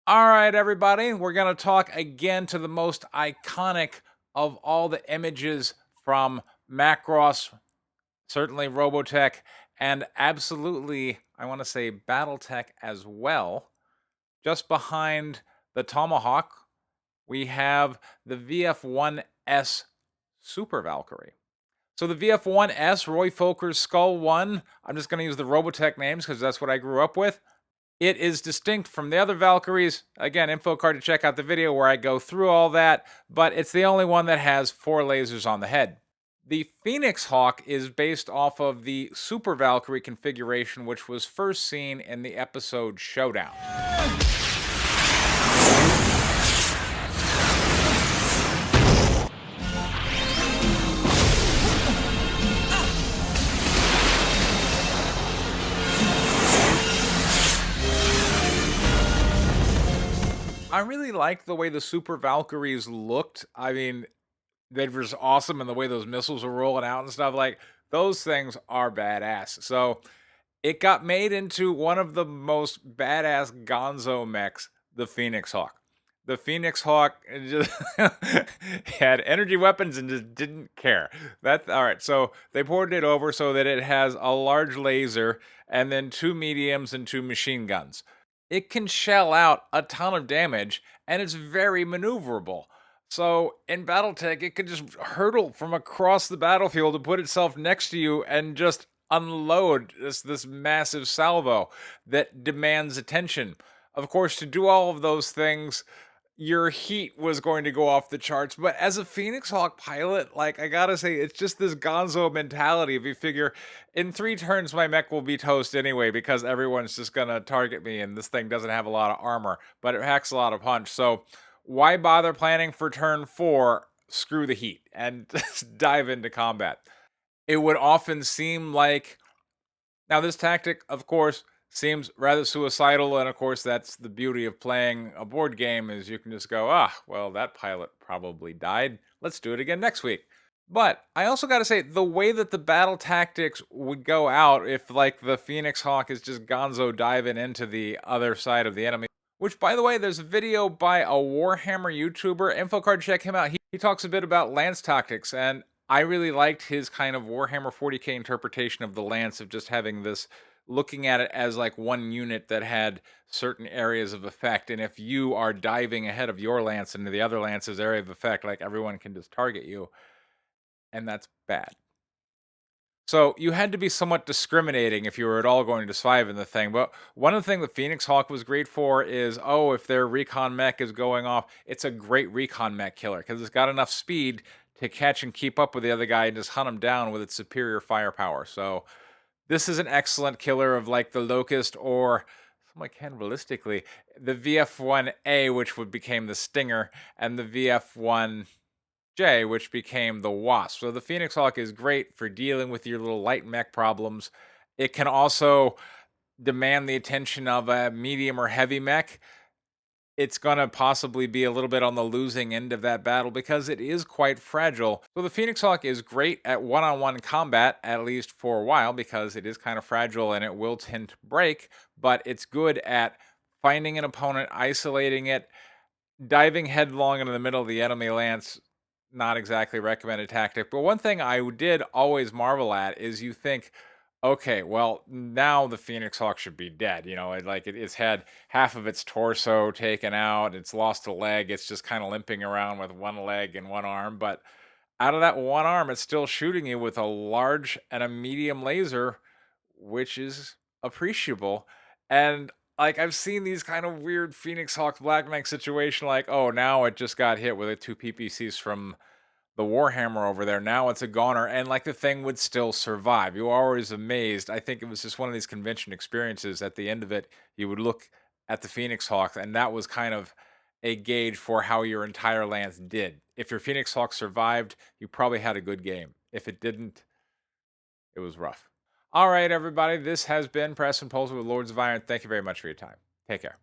All right, everybody, we're going to talk again to the most iconic of all the images from Macross, certainly Robotech, and absolutely, I want to say Battletech as well. Just behind the Tomahawk, we have the VF-1s Super Valkyrie. So the VF-1s, Roy Foker's Skull 1, I'm just going to use the Robotech names because that's what I grew up with. It is distinct from the other Valkyries. Again, info card to check out the video where I go through all that, but it's the only one that has 4 lasers on the head. The Phoenix Hawk is based off of the Super Valkyrie configuration, which was first seen in the episode Showdown. I really liked the way the Super Valkyries looked. I mean, they were just awesome, and the way those missiles were rolling out and stuff. Like, those things are badass. So it got made into one of the most badass gonzo mechs, the Phoenix Hawk. The Phoenix Hawk just had energy weapons and just didn't care. That's all right. So they ported it over so that it has a large laser and then 2 mediums and 2 machine guns. It can shell out a ton of damage and it's very maneuverable. So in Battletech, it could just hurtle from across the battlefield to put itself next to you and just unload this massive salvo that demands attention. Of course, to do all of those things, your heat was going to go off the charts. But as a Phoenix Hawk pilot, like, I gotta say, it's just this gonzo mentality. If you figure in 3 turns, my mech will be toast anyway because everyone's just gonna target me, and this thing doesn't have a lot of armor, but it packs a lot of punch. So why bother planning for turn 4? Screw the heat and just dive into combat. It would often seem like, now this tactic, of course, seems rather suicidal, and of course that's the beauty of playing a board game, is you can just go, well, that pilot probably died, let's do it again next week. But I also got to say, the way that the battle tactics would go out if, like, the Phoenix Hawk is just gonzo diving into the other side of the enemy, which, by the way, there's a video by a Warhammer YouTuber, info card, check him out. He talks a bit about lance tactics, and I really liked his kind of Warhammer 40k interpretation of the lance, of just having this, looking at it as like one unit that had certain areas of effect. And if you are diving ahead of your lance into the other lance's area of effect, like, everyone can just target you. And that's bad. So you had to be somewhat discriminating if you were at all going to survive in the thing. But one of the things the Phoenix Hawk was great for is, if their recon mech is going off, it's a great recon mech killer because it's got enough speed to catch and keep up with the other guy and just hunt him down with its superior firepower. So this is an excellent killer of, like, the Locust, or somewhat cannibalistically, the VF-1A, which became the Stinger, and the VF-1J, which became the Wasp. So the Phoenix Hawk is great for dealing with your little light mech problems. It can also demand the attention of a medium or heavy mech. It's going to possibly be a little bit on the losing end of that battle because it is quite fragile. So the Phoenix Hawk is great at one-on-one combat, at least for a while, because it is kind of fragile and it will tend to break, but it's good at finding an opponent, isolating it, diving headlong into the middle of the enemy lance. Not exactly recommended tactic. But one thing I did always marvel at is, you think, okay, well, now the Phoenix Hawk should be dead. It's had half of its torso taken out. It's lost a leg. It's just kind of limping around with one leg and one arm. But out of that one arm, it's still shooting you with a large and a medium laser, which is appreciable. And, like, I've seen these kind of weird Phoenix Hawk Black Knight situation, like, now it just got hit with 2 PPCs from the Warhammer over there. Now it's a goner, and, like, the thing would still survive. You are always amazed. I think it was just one of these convention experiences. At the end of it, you would look at the Phoenix Hawk, and that was kind of a gauge for how your entire lance did. If your Phoenix Hawk survived, you probably had a good game. If it didn't, it was rough. All right, everybody, this has been Press and Pulse with Lords of Iron. Thank you very much for your time. Take care.